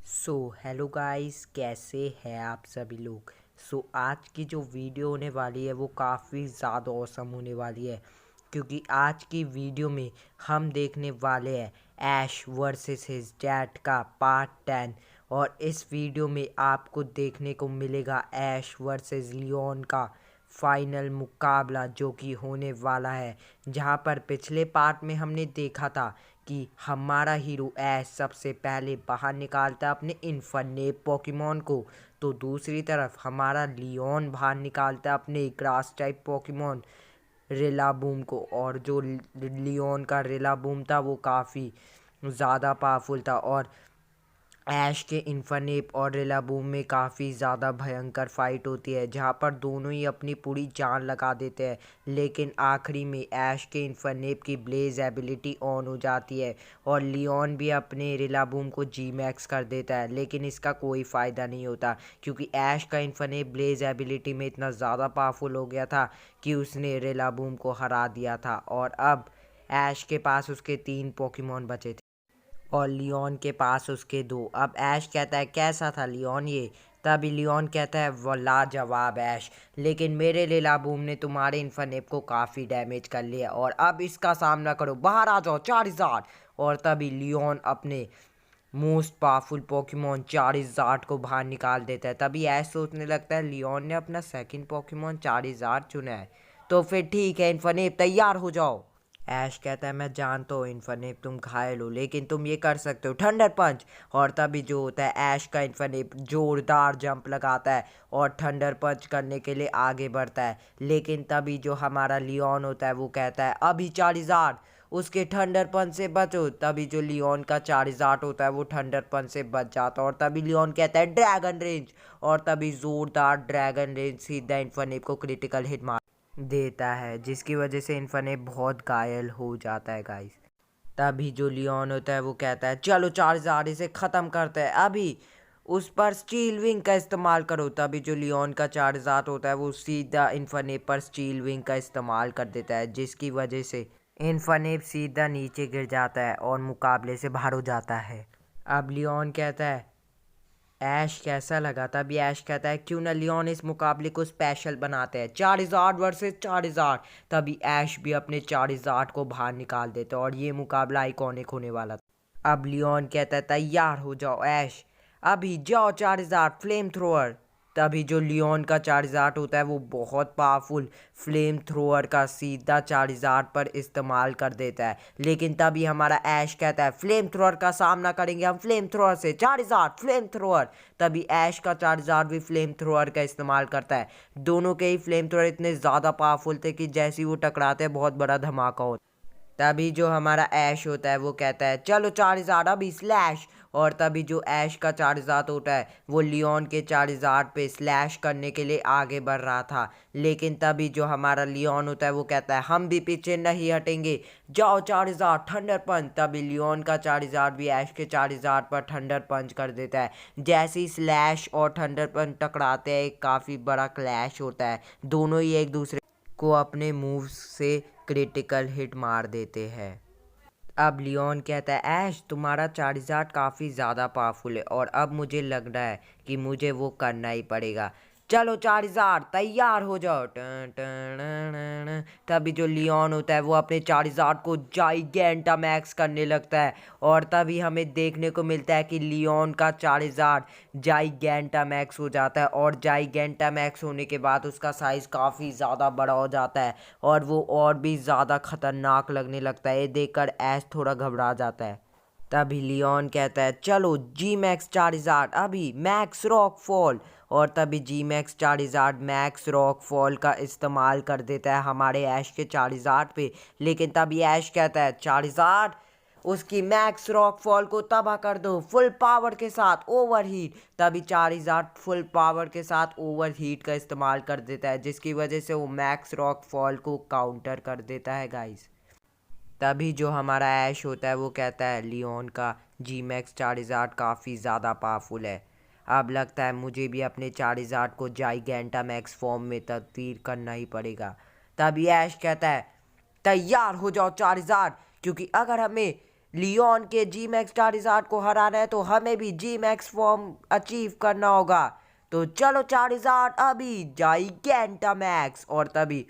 Hello guys, कैसे हैं आप सभी लोग। आज की जो वीडियो होने वाली है वो काफ़ी ज़्यादा औसम होने वाली है, क्योंकि आज की वीडियो में हम देखने वाले हैं ऐश वर्सेस हिज डैड का पार्ट 10। और इस वीडियो में आपको देखने को मिलेगा ऐश वर्सेस लियोन का फाइनल मुकाबला, जो कि होने वाला है। जहां पर पिछले पार्ट में हमने देखा था कि हमारा हीरो ऐश सबसे पहले बाहर निकालता है अपने इन्फर्नेप पोकेमॉन को, तो दूसरी तरफ हमारा लियोन बाहर निकालता है अपने ग्रास टाइप पोकेमॉन रिलाबूम को। और जो लियोन का रिलाबूम था वो काफ़ी ज़्यादा पावरफुल था, और ऐश के इन्फर्नेप और रिलाबूम में काफ़ी ज़्यादा भयंकर फाइट होती है, जहाँ पर दोनों ही अपनी पूरी जान लगा देते हैं। लेकिन आखिरी में ऐश के इन्फर्नेप की ब्लेज एबिलिटी ऑन हो जाती है और लियोन भी अपने रिलाबूम को जी मैक्स कर देता है, लेकिन इसका कोई फ़ायदा नहीं होता, क्योंकि ऐश का इन्फर्नेप ब्लेज एबिलिटी में इतना ज़्यादा पावरफुल हो गया था कि उसने रिलाबूम को हरा दिया था। और अब ऐश के पास उसके 3 पोकेमॉन बचे थे और लियोन के पास उसके 2। अब ऐश कहता है कैसा था लियोन ये। तभी लियोन कहता है वो लाजवाब ऐश, लेकिन मेरे रिलाबूम ने तुम्हारे इन्फर्नेप को काफ़ी डैमेज कर लिया और अब इसका सामना करो, बाहर आ जाओ चारिज़ार्ड। और तभी लियोन अपने मोस्ट पावरफुल पोकेमॉन चारिज़ार्ड को बाहर निकाल देता है। तभी ऐश सोचने लगता है लियोन ने अपना सेकंड पोकेमॉन चारिज़ार्ड चुना है, तो फिर ठीक है इन्फर्नेप तैयार हो जाओ। ऐश कहता है मैं जानता हूँ इन्फर्नेप तुम घायल हो, लेकिन तुम ये कर सकते हो थंडर पंच। और तभी जो होता है ऐश का इन्फर्नेप जोरदार जंप लगाता है और थंडर पंच करने के लिए आगे बढ़ता है। लेकिन तभी जो हमारा लियोन होता है वो कहता है अभी चारिज़ार्ड उसके थंडर पंच से बचो। तभी जो लियोन का चारिज़ार्ड होता है वो थंडर पंच से बच जाता है और तभी लियोन कहता है ड्रैगन रेंज। और तभी जोरदार ड्रैगन रेंज सीधा इन्फर्नेप को क्रिटिकल हिट मार देता है, जिसकी वजह से इन्फर्नेप बहुत घायल हो जाता है गाइस। तभी जो लियोन होता है वो कहता है चलो चार्जर इसे ख़त्म करते हैं, अभी उस पर स्टील विंग का इस्तेमाल करो। तभी जो लियोन का चार्जर होता है वो सीधा इन्फर्नेप पर स्टील विंग का इस्तेमाल कर देता है, जिसकी वजह से इन्फर्नेप सीधा नीचे गिर जाता है और मुकाबले से बाहर हो जाता है। अब लियोन कहता है ऐश कैसा लगा। तभी ऐश कहता है क्यों ना लियोन इस मुकाबले को स्पेशल बनाते हैं, चारिज़ार्ड वर्सेस चारिज़ार्ड। तभी ऐश भी अपने चारिज़ार्ड को बाहर निकाल देता है और ये मुकाबला आइकॉनिक होने वाला था। अब लियोन कहता है तैयार हो जाओ ऐश, अभी जाओ चारिज़ार्ड फ्लेम थ्रोअर। तभी जो लियोन का चारिज़ार्ड होता है वो बहुत पावरफुल फ्लेम थ्रोअर का सीधा चारिज़ार्ड पर इस्तेमाल कर देता है। लेकिन तभी हमारा ऐश कहता है फ्लेम थ्रोअर का सामना करेंगे हम फ्लेम थ्रोअर से, चारिज़ार्ड फ्लेम थ्रोअर। तभी ऐश का चारिज़ार्ड भी फ्लेम थ्रोअर का इस्तेमाल करता है। दोनों के ही फ्लेम थ्रोअर इतने ज़्यादा पावरफुल थे कि जैसे ही वो टकराते हैं बहुत बड़ा धमाका होता है। तभी जो हमारा ऐश होता है वो कहता है चलो चारिज़ार्ड अभी स्लैश। और तभी जो ऐश का चारिज़ार्ड होता है वो लियोन के चारिज़ार्ड पे स्लैश करने के लिए आगे बढ़ रहा था। लेकिन तभी जो हमारा लियोन होता है वो कहता है हम भी पीछे नहीं हटेंगे, जाओ चारिज़ार्ड थंडर पंच। तभी लियोन का चारिज़ार्ड भी ऐश के चारिज़ार्ड पर थंडर पंच कर देता है। जैसे ही स्लैश और थंडर पंच टकराते हैं एक काफ़ी बड़ा क्लैश होता है, दोनों ही एक दूसरे को अपने मूव्स से क्रिटिकल हिट मार देते हैं। अब लियोन कहता है ऐश तुम्हारा चार्जर काफ़ी ज़्यादा पावरफुल है और अब मुझे लग रहा है कि मुझे वो करना ही पड़ेगा, चलो चार्जर तैयार हो जाओ। टन टन टन टन। तभी जो लियोन होता है वो अपने चार्जर को जाइगेंटा मैक्स करने लगता है और तभी हमें देखने को मिलता है कि लियोन का चार्जर जाइगेंटा मैक्स हो जाता है और जाइगेंटा मैक्स होने के बाद उसका साइज़ काफ़ी ज़्यादा बड़ा हो जाता है और वो और भी ज़्यादा खतरनाक लगने लगता है। ये देखकर ऐश थोड़ा घबरा जाता है। तभी लियोन कहता है चलो जी मैक्स चार्जर अभी मैक्स रॉक फॉल। और तभी G max Charizard max rockfall का इस्तेमाल कर देता है हमारे ऐश के चार्जर पे। लेकिन तभी ऐश कहता है चार्जर उसकी मैक्स रॉक फॉल को तबाह कर दो फुल पावर के साथ ओवर हीट। तभी चार्जर फुल पावर के साथ ओवर हीट का इस्तेमाल कर देता है, जिसकी वजह से वो मैक्स रॉक फॉल को काउंटर कर देता है गाइस। तभी जो हमारा ऐश होता है वो कहता है लियोन का जी मैक्स चार्जर काफ़ी ज़्यादा पावरफुल है, अब लगता है मुझे भी अपने चार्जर को जाइगेंटा मैक्स फॉर्म में तब्दील करना ही पड़ेगा। तभी ऐश कहता है तैयार हो जाओ चार्जर, क्योंकि अगर हमें लियोन के जी मैक्स चार्जर्ड को हराना है तो हमें भी जी मैक्स फॉर्म अचीव करना होगा। तो चलो चार्जर्ड अभी जाइगेंटा मैक्स। और तभी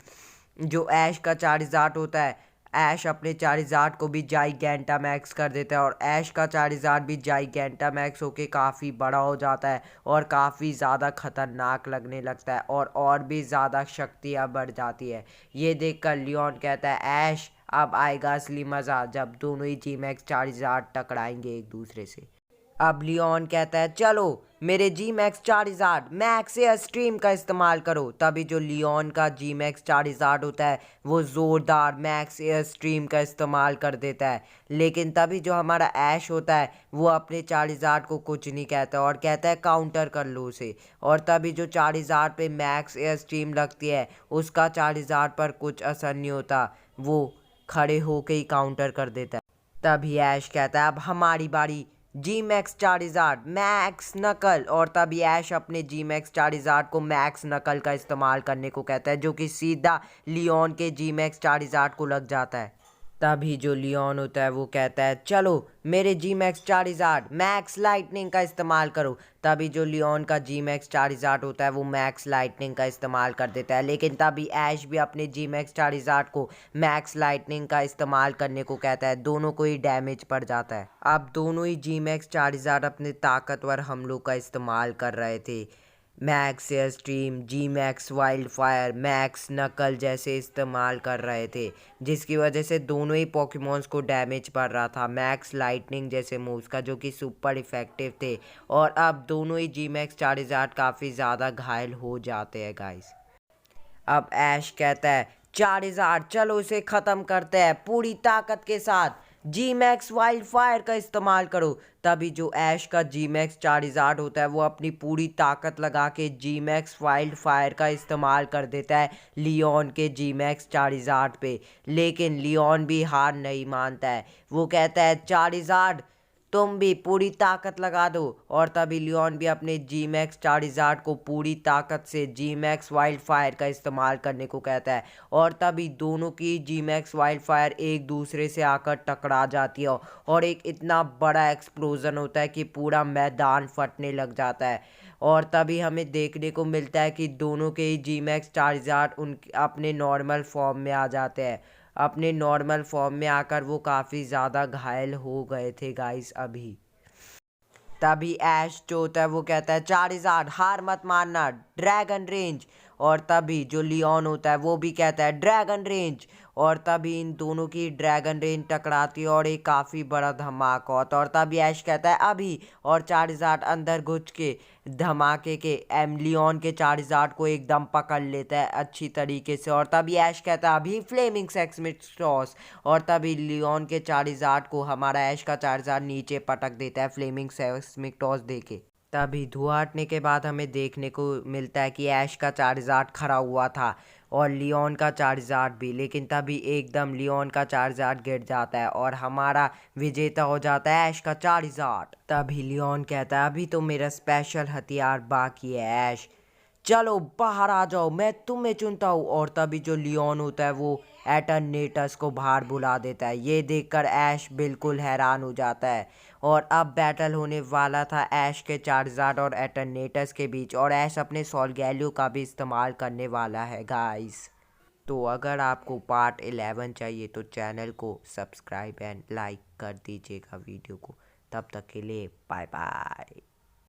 जो ऐश का चार्जर्ड होता है, ऐश अपने चार्जर्ड को भी जाइगेंटा मैक्स कर देता है और ऐश का चार्जर्ड भी जाइगेंटा मैक्स होके काफ़ी बड़ा हो जाता है और काफ़ी ज़्यादा खतरनाक लगने लगता है और भी ज़्यादा शक्तियाँ बढ़ जाती है। ये देखकर लियोन कहता है ऐश अब आएगा असली मज़ा जब दोनों ही जी मैक्स चार्जर्ड टकराएंगे एक दूसरे से। अब लियोन कहता है चलो मेरे G max Charizard max airstream का इस्तेमाल करो। तभी जो लियोन का जी मैक्स चार्जर्ड होता है वो ज़ोरदार मैक्स एयर स्ट्रीम का इस्तेमाल कर देता है। लेकिन तभी जो हमारा ऐश होता है वो अपने चार्जर्ड को कुछ नहीं कहता और कहता है काउंटर कर लो उसे। और तभी जो चार्जर्ड पे मैक्स एयर स्ट्रीम लगती है उसका चार्जर्ड पर कुछ असर नहीं होता, वो खड़े होके ही काउंटर कर देता है। तभी ऐश कहता है अब हमारी बारी, जी मैक्स चार्जर्ड मैक्स नकल। और तभी ऐश अपने जी मैक्स चार्जर्ड को मैक्स नकल का इस्तेमाल करने को कहता है जो कि सीधा लियोन के जी मैक्स चार्जर्ड को लग जाता है। तभी जो लियोन होता है वो कहता है चलो मेरे G max Charizard max lightning का इस्तेमाल करो। तभी जो लियोन का जी मैक्स चार्जर्ड होता है वो मैक्स लाइटनिंग का इस्तेमाल कर देता है। लेकिन तभी ऐश भी अपने जी मैक्स चार्जर्ड को मैक्स लाइटनिंग का इस्तेमाल करने को कहता है, दोनों को ही डैमेज पड़ जाता है। अब दोनों ही जी मैक्स चार्जर्ड अपने ताकतवर हमलों का इस्तेमाल कर रहे थे, मैक्स एयर स्ट्रीम, जी मैक्स वाइल्ड फायर, मैक्स नकल जैसे इस्तेमाल कर रहे थे, जिसकी वजह से दोनों ही पोकेमॉन्स को डैमेज पड़ रहा था मैक्स लाइटनिंग जैसे मूव्स का जो कि सुपर इफेक्टिव थे। और अब दोनों ही जी मैक्स चार्जर्ड काफ़ी ज़्यादा घायल हो जाते हैं गाइस। अब ऐश कहता है चार्जर्ड चलो इसे ख़त्म करते हैं पूरी ताकत के साथ, जी मैक्स वाइल्ड फायर का इस्तेमाल करो। तभी जो ऐश का जी मैक्स चार्जर्ड होता है वो अपनी पूरी ताकत लगा के जी मैक्स वाइल्ड फायर का इस्तेमाल कर देता है लियोन के जी मैक्स चार्जर्ड पे। लेकिन लियोन भी हार नहीं मानता है, वो कहता है चार्जर्ड तुम भी पूरी ताकत लगा दो। और तभी लियोन भी अपने जी मैक्स चार्जर्ड को पूरी ताकत से जी मैक्स वाइल्ड फायर का इस्तेमाल करने को कहता है। और तभी दोनों की जी मैक्स वाइल्ड फायर एक दूसरे से आकर टकरा जाती है और एक इतना बड़ा एक्सप्लोजन होता है कि पूरा मैदान फटने लग जाता है। और तभी हमें देखने को मिलता है कि दोनों के ही जी मैक्स चार्जर्ड उन अपने नॉर्मल फॉर्म में आ जाते हैं। अपने नॉर्मल फॉर्म में आकर वो काफ़ी ज़्यादा घायल हो गए थे गाइस अभी। तभी ऐश जो होता है वो कहता है चार्जर्ड हार मत मानना, ड्रैगन रेंज। और तभी जो लियोन होता है वो भी कहता है ड्रैगन रेंज। और तभी इन दोनों की ड्रैगन रेंज टकराती है और एक काफ़ी बड़ा धमाका होता है। और तभी ऐश कहता है अभी, और चार्जर्ड अंदर घुस के धमाके के लियोन के चार्जर्ड को एकदम पकड़ लेता है अच्छी तरीके से। और तभी ऐश कहता है अभी फ्लेमिंग सेस्मिक टॉस। और तभी लियोन के चार्जर्ड को हमारा ऐश का चार्जर्ड नीचे पटक देता है फ्लेमिंग सेस्मिक टॉस देके। तभी धुआं हटने के बाद हमें देखने को मिलता है कि ऐश का चार्जर्ड खड़ा हुआ था और लियोन का चार्जर्ड भी। लेकिन तभी एकदम लियोन का चार्जर्ड गिर जाता है और हमारा विजेता हो जाता है ऐश का चार्जर्ड। तभी लियोन कहता है अभी तो मेरा स्पेशल हथियार बाकी है ऐश, चलो बाहर आ जाओ मैं तुम्हें चुनता हूँ। और तभी जो लियोन होता है वो एटर्नेटस को बाहर बुला देता है। ये देखकर ऐश बिल्कुल हैरान हो जाता है और अब बैटल होने वाला था ऐश के चार्जर्ड और एटर्नेटस के बीच और ऐश अपने सोलगैलियो का भी इस्तेमाल करने वाला है गाइस। तो अगर आपको पार्ट 11 चाहिए तो चैनल को सब्सक्राइब एंड लाइक कर दीजिएगा वीडियो को। तब तक के लिए बाय बाय।